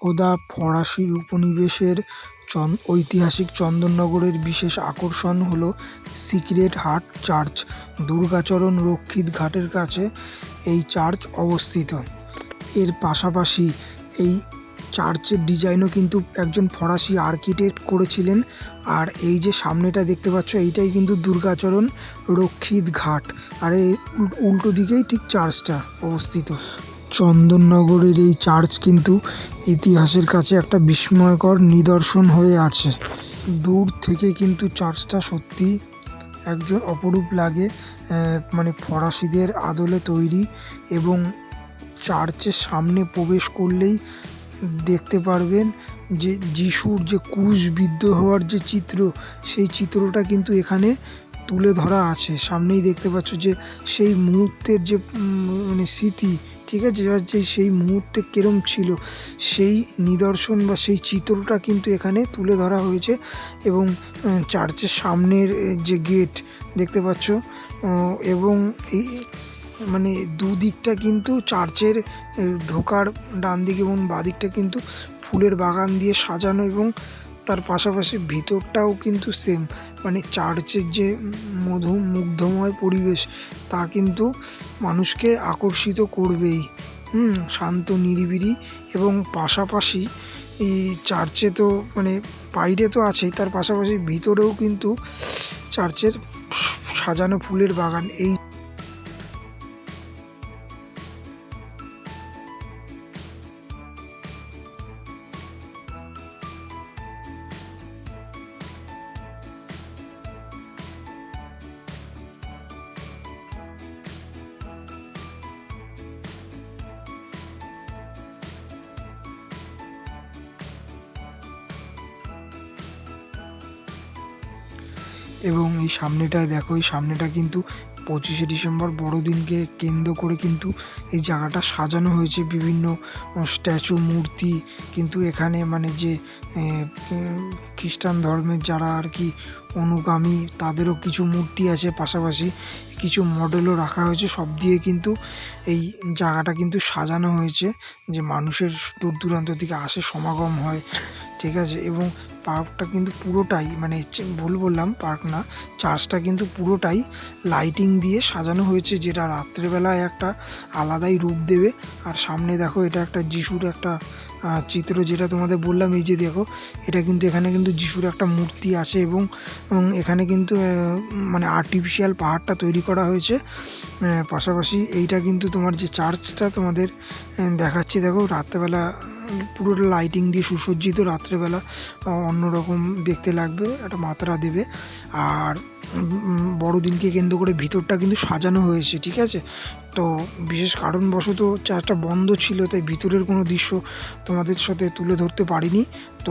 একদা ফরাসি উপনিবেশের ঐতিহাসিক চন্দননগরের বিশেষ আকর্ষণ হলো সিক্রেট হার্ট চার্চ। দুর্গাচরণ রক্ষিত ঘাটের কাছে এই চার্চ অবস্থিত। এর পাশাপাশি এই চার্চের ডিজাইনও কিন্তু একজন ফরাসি আর্কিটেক্ট করেছিলেন। আর এই যে সামনেটা দেখতে পাচ্ছ, এইটাই কিন্তু দুর্গাচরণ রক্ষিত ঘাট, আর এই উল্টো দিকেই ঠিক চার্চটা অবস্থিত। চন্দননগরের এই চার্চ কিন্তু ইতিহাসের কাছে একটা বিস্ময়কর নিদর্শন হয়ে আছে। দূর থেকে কিন্তু চার্চটা সত্যি একজন অপরূপ লাগে, মানে ফরাসিদের আদলে তৈরি। এবং চার্চের সামনে প্রবেশ করলেই দেখতে পারবেন যে যিশুর যে ক্রুশবিদ্ধ হওয়ার যে চিত্র, সেই চিত্রটা কিন্তু এখানে তুলে ধরা আছে। সামনেই দেখতে পাচ্ছ যে সেই মুহূর্তের যে মানে স্মৃতি, ঠিক আছে, যে সেই মুহূর্তে কিরম ছিল সেই নিদর্শন বা সেই চিত্রটা কিন্তু এখানে তুলে ধরা হয়েছে। এবং চার্চের সামনের যে গেট দেখতে পাচ্ছ, এবং এই মানে দুদিকটা কিন্তু চার্চের ঢোকার ডান দিক এবং বাদিকটা কিন্তু ফুলের বাগান দিয়ে সাজানো, এবং তার পাশাপাশি ভিতরটাও কিন্তু সেম, মানে চার্চের যে মুগ্ধময় পরিবেশ তা কিন্তু মানুষকে আকর্ষিত করবেই। শান্ত নিরিবিলি, এবং পাশাপাশি এই চার্চে তো মানে বাইরে তো আছেই, তার পাশাপাশি ভিতরেও কিন্তু চার্চের সাজানো ফুলের বাগান। এই এবং এই সামনেটায় দেখো, এই সামনেটা কিন্তু 25শে ডিসেম্বর বড়দিনকে কেন্দ্র করে কিন্তু এই জায়গাটা সাজানো হয়েছে। বিভিন্ন স্ট্যাচু, মূর্তি কিন্তু এখানে, মানে যে খ্রিস্টান ধর্মের যারা আর কি অনুগামী, তাদেরও কিছু মূর্তি আছে, পাশাপাশি কিছু মডেলও রাখা হয়েছে। সব দিয়ে কিন্তু এই জায়গাটা কিন্তু সাজানো হয়েছে, যে মানুষের দূর দূরান্ত থেকে আসে, সমাগম হয়, ঠিক আছে। এবং পার্কটা কিন্তু পুরোটাই, মানে ভুল বললাম, পার্ক না, চার্চটা কিন্তু পুরোটাই লাইটিং দিয়ে সাজানো হয়েছে, যেটা রাত্রেবেলায় একটা আলাদাই রূপ দেবে। আর সামনে দেখো, এটা একটা যিশুর একটা চিত্র, যেটা তোমাদের বললাম। এই যে দেখো, এটা কিন্তু এখানে কিন্তু যিশুর একটা মূর্তি আছে, এবং এখানে কিন্তু মানে আর্টিফিশিয়াল পাহাড়টা তৈরি করা হয়েছে। পাশাপাশি এইটা কিন্তু তোমার যে চার্চটা তোমাদের দেখাচ্ছি, দেখো রাত্রেবেলা পুরোটা লাইটিং দিয়ে সুসজ্জিত, রাত্রেবেলা অন্যরকম দেখতে লাগবে, একটা মাত্রা দেবে। আর বড়দিনকে কেন্দ্র করে ভিতরটা কিন্তু সাজানো হয়েছে, ঠিক আছে। তো বিশেষ কারণবশত চার্চটা বন্ধ ছিল, তাই ভিতরের কোনো দৃশ্য তোমাদের সাথে তুলে ধরতে পারিনি। তো